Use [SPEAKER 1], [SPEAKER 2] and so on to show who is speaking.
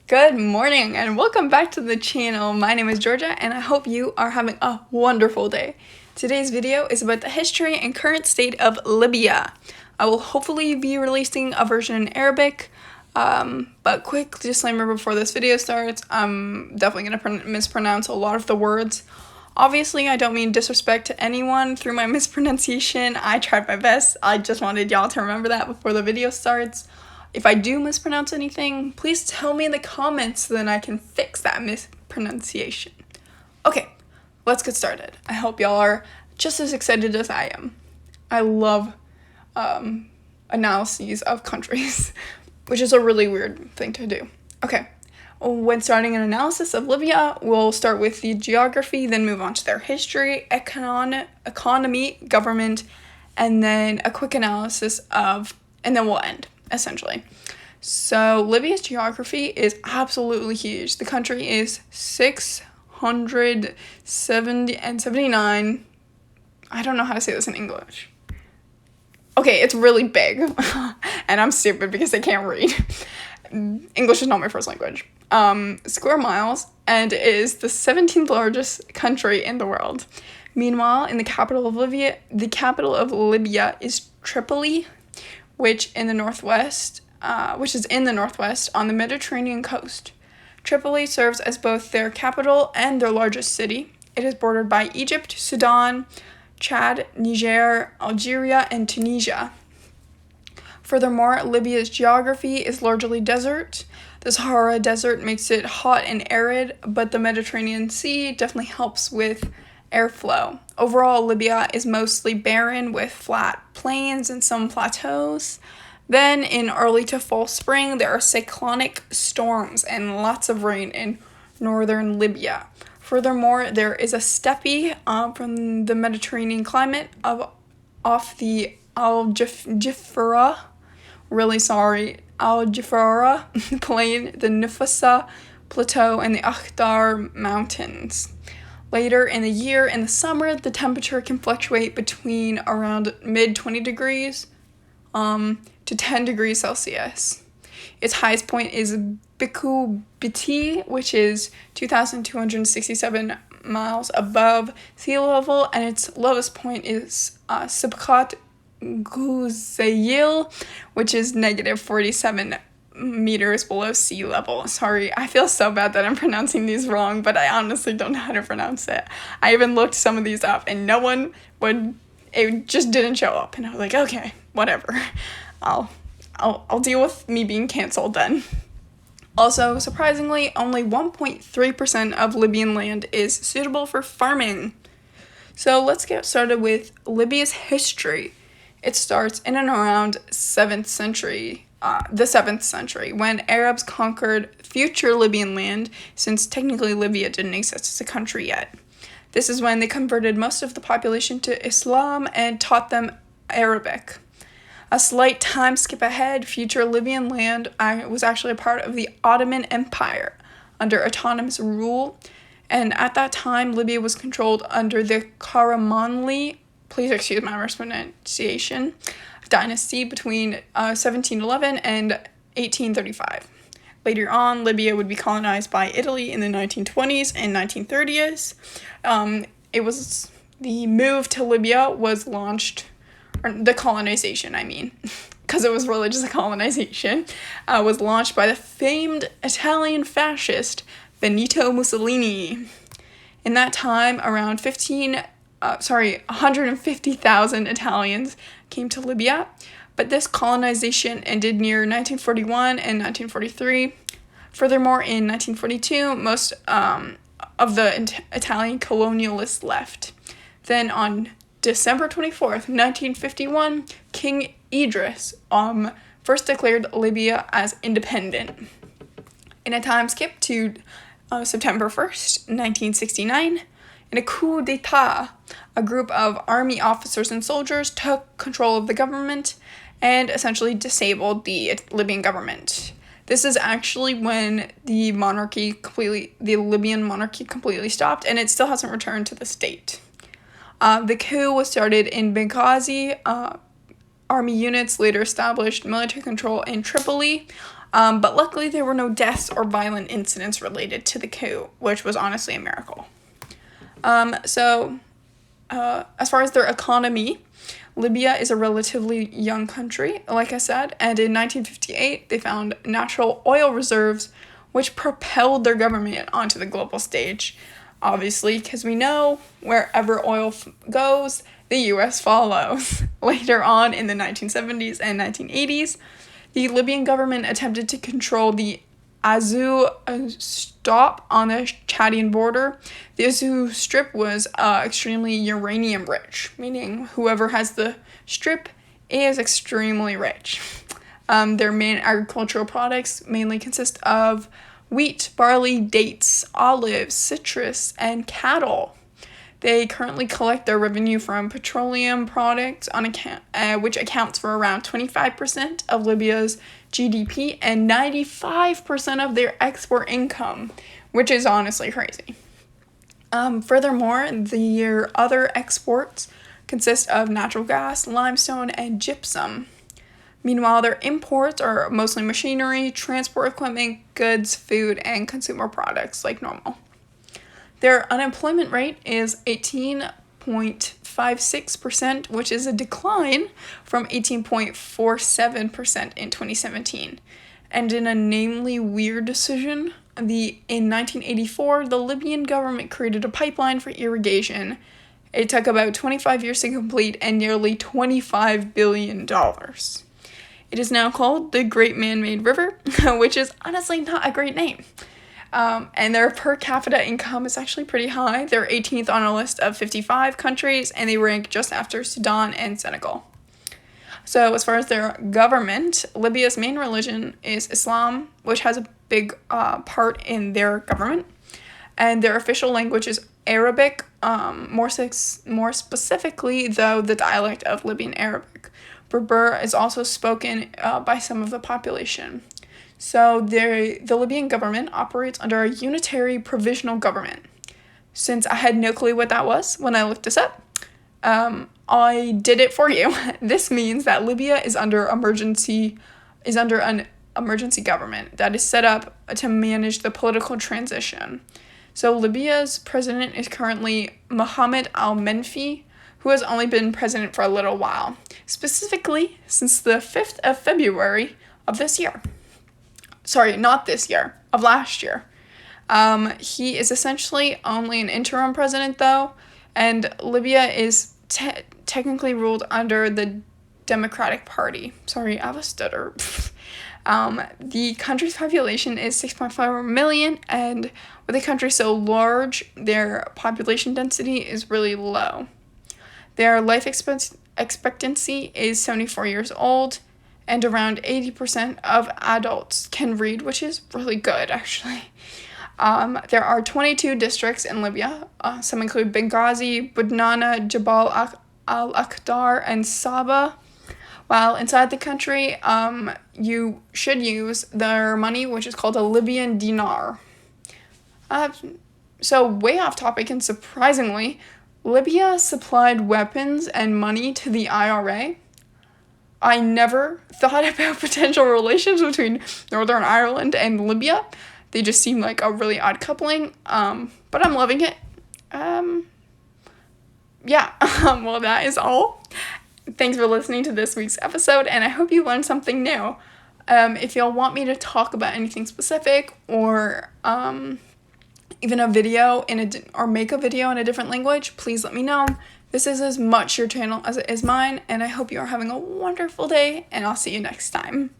[SPEAKER 1] Good morning and welcome back to the channel. My name is Georgia and I hope you are having a wonderful day. Today's video is about the history and current state of Libya. I will hopefully be releasing a version in Arabic, but quick disclaimer before this video starts, I'm definitely going to mispronounce a lot of the words. Obviously, I don't mean disrespect to anyone through my mispronunciation. I tried my best. I just wanted y'all to remember that before the video starts. If I do mispronounce anything, please tell me in the comments so then I can fix that mispronunciation. Okay, let's get started. I hope y'all are just as excited as I am. I love analyses of countries, which is a really weird thing to do. Okay, when starting an analysis of Libya, we'll start with the geography, then move on to their history, economy, government, and then a quick analysis of, and then we'll end. Essentially. So Libya's geography is absolutely huge. The country is 679. I don't know how to say this in English. Okay, it's really big. And I'm stupid because I can't read. English is not my first language. Square miles, and is the 17th largest country in the world. Meanwhile, in the capital of Libya is Tripoli, which is in the northwest on the Mediterranean coast. Tripoli serves as both their capital and their largest city. It is bordered by Egypt, Sudan, Chad, Niger, Algeria, and Tunisia. Furthermore, Libya's geography is largely desert. The Sahara Desert makes it hot and arid, but the Mediterranean Sea definitely helps with airflow. Overall, Libya is mostly barren with flat plains and some plateaus. Then, in early to fall spring, there are cyclonic storms and lots of rain in northern Libya. Furthermore, there is a steppe from the Mediterranean climate off the Al Jafra plain, the Nufasa Plateau, and the Akhdar Mountains. Later in the year, in the summer, the temperature can fluctuate between around mid-20 degrees to 10 degrees Celsius. Its highest point is Biku Biti, which is 2,267 miles above sea level, and its lowest point is Sibkat Guzayil, which is negative 47 meters below sea level. Sorry, I feel so bad that I'm pronouncing these wrong, but I honestly don't know how to pronounce it. I even looked some of these up and it just didn't show up, and I was like, okay, whatever. I'll deal with me being canceled then. Also, surprisingly, only 1.3% of Libyan land is suitable for farming. So let's get started with Libya's history. It starts in and around the 7th century, when Arabs conquered future Libyan land, since technically Libya didn't exist as a country yet. This is when they converted most of the population to Islam and taught them Arabic. A slight time skip ahead, future Libyan land was actually a part of the Ottoman Empire under autonomous rule, and at that time Libya was controlled under the Karamanli, please excuse my mispronunciation, dynasty between 1711 and 1835. Later on, Libya would be colonized by Italy in the 1920s and 1930s. The move to Libya was launched, or the colonization, because it was really just a colonization, was launched by the famed Italian fascist Benito Mussolini. In that time, around 150,000 Italians came to Libya, but this colonization ended near 1941 and 1943. Furthermore, in 1942, most of the Italian colonialists left. Then on December 24th, 1951, King Idris first declared Libya as independent. In a time skip to September 1st, 1969, in a coup d'etat, a group of army officers and soldiers took control of the government and essentially disabled the Libyan government. This is actually when the Libyan monarchy completely stopped, and it still hasn't returned to the state. The coup was started in Benghazi. Army units later established military control in Tripoli. But luckily there were no deaths or violent incidents related to the coup, which was honestly a miracle. As far as their economy, Libya is a relatively young country, like I said, and in 1958 they found natural oil reserves which propelled their government onto the global stage. Obviously, because we know wherever oil goes, the US follows. Later on in the 1970s and 1980s, the Libyan government attempted to control the Azu Stop on the Chadian border. The Azu Strip was extremely uranium rich, meaning whoever has the strip is extremely rich. Their main agricultural products mainly consist of wheat, barley, dates, olives, citrus, and cattle. They currently collect their revenue from petroleum products, which accounts for around 25% of Libya's GDP and 95% of their export income, which is honestly crazy. Furthermore, their other exports consist of natural gas, limestone, and gypsum. Meanwhile, their imports are mostly machinery, transport equipment, goods, food, and consumer products like normal. Their unemployment rate is 18.56%, which is a decline from 18.47% in 2017. And in a namely weird decision, in 1984, the Libyan government created a pipeline for irrigation. It took about 25 years to complete and nearly $25 billion. It is now called the Great Man-Made River, which is honestly not a great name. And their per capita income is actually pretty high. They're 18th on a list of 55 countries, and they rank just after Sudan and Senegal. So as far as their government, Libya's main religion is Islam, which has a big part in their government. And their official language is Arabic, more specifically, though, the dialect of Libyan Arabic. Berber is also spoken by some of the population. So the Libyan government operates under a unitary provisional government. Since I had no clue what that was when I looked this up, I did it for you. This means that Libya is under an emergency government that is set up to manage the political transition. So Libya's president is currently Mohamed Al-Menfi, who has only been president for a little while, specifically since the 5th of February of this year. Sorry, not this year, of last year. He is essentially only an interim president, though, and Libya is technically ruled under the Democratic Party. Sorry, I have a stutter. The country's population is 6.5 million, and with a country so large, their population density is really low. Their life expectancy is 74 years old, and around 80% of adults can read, which is really good, actually. There are 22 districts in Libya. Some include Benghazi, Budnana, Jabal al-Akhdar, and Saba. While inside the country, you should use their money, which is called a Libyan dinar. So way off topic, and surprisingly, Libya supplied weapons and money to the IRA. I never thought about potential relations between Northern Ireland and Libya. They just seem like a really odd coupling, but I'm loving it. Well, that is all. Thanks for listening to this week's episode, and I hope you learned something new. If y'all want me to talk about anything specific, or even a video or make a video in a different language, please let me know. This is as much your channel as it is mine, and I hope you are having a wonderful day, and I'll see you next time.